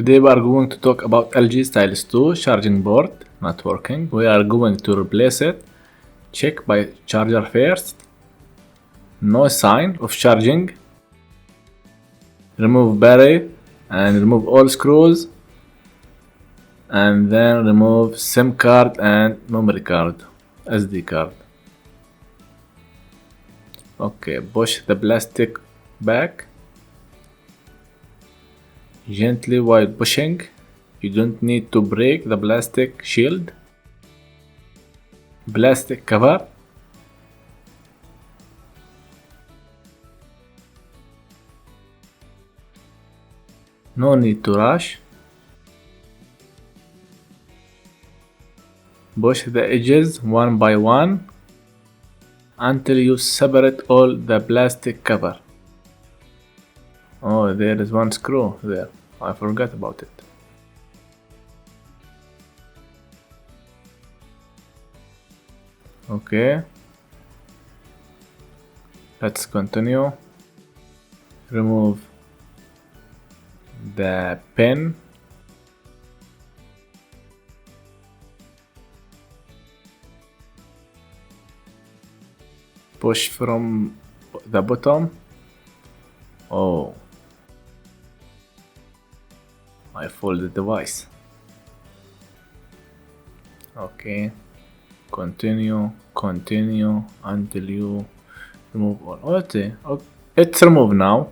Today we are going to talk about LG Stylus 2 charging board not working. We are going to replace it. Check by charger first. No sign of charging. Remove battery and remove all screws. And then remove SIM card and memory card, SD card. Okay, push the plastic back. Gently while pushing. You don't need to break the plastic shield. Plastic cover. No need to rush. Push the edges one by one until you separate all the plastic cover. Oh, there is one screw there. I forgot about it. Okay. Let's continue. Remove the pin. Push from the bottom. Oh, I folded the device. Okay, continue until you remove all. Okay, it's removed now.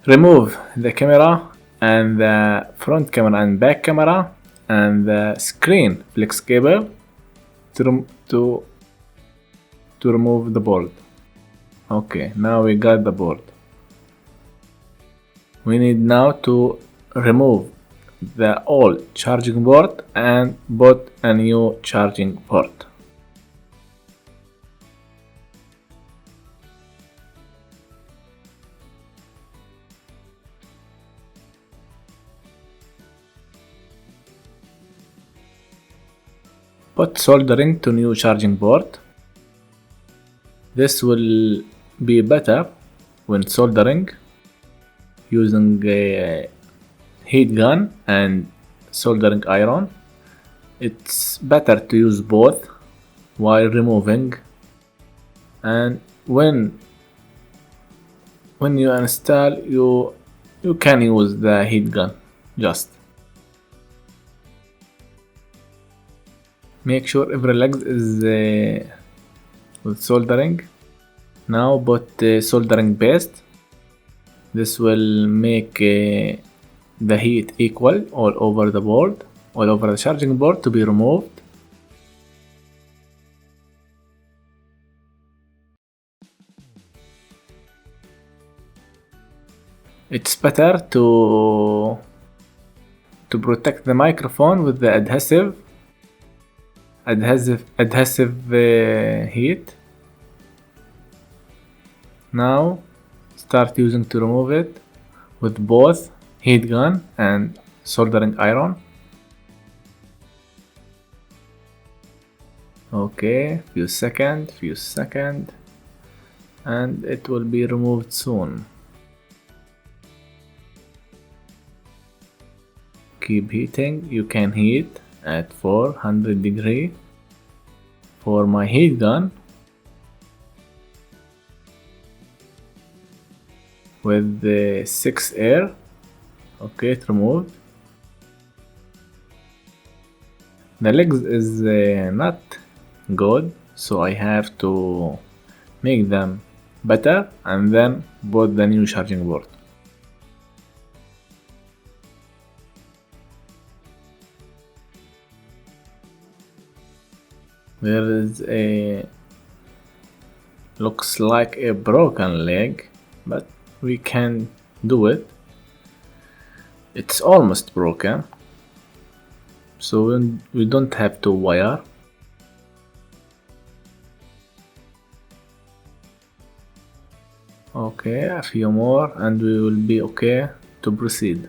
Remove the camera and the front camera and back camera and the screen flex cable to remove the board. Okay, now we got the board. We need now to remove the old charging port and put a new charging port. Put soldering to new charging port. This will be better when soldering using a heat gun and soldering iron. It's better to use both while removing, and when you install you can use the heat gun. Just make sure every leg is with soldering. Now put the soldering paste. This will make the heat equal all over the board, all over the charging board to be removed. It's better to protect the microphone with the adhesive heat. Now start using to remove it with both heat gun and soldering iron. Okay, few seconds and it will be removed soon. Keep heating. You can heat at 400 degrees for my heat gun. With the 6 air. Okay, it removed. The legs is not good, so I have to make them better and then put the new charging board. There is looks like a broken leg, but we can do it. It's almost broken, so we don't have to wire. Okay, a few more and we will be okay to proceed.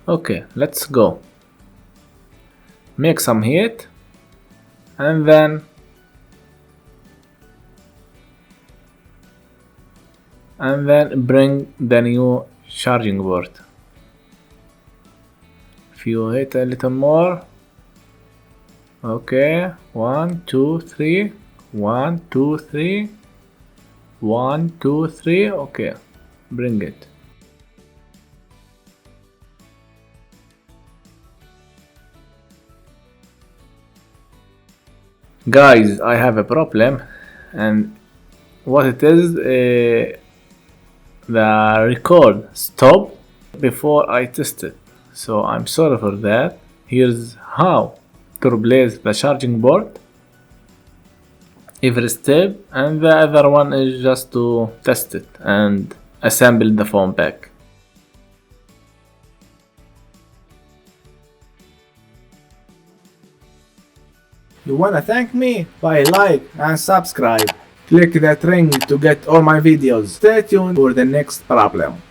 Okay, let's go. Make some heat and then and then bring the new charging port. If you hit a little more, okay, 1 2 3, 1 2 3, 1 2 3, okay, bring it. Guys, I have a problem, and what it is, the record stopped before I tested, so I'm sorry for that. Here's how to replace the charging port, every step, and the other one is just to test it and assemble the phone back. You wanna thank me? By like and subscribe. Click that ring to get all my videos. Stay tuned for the next problem.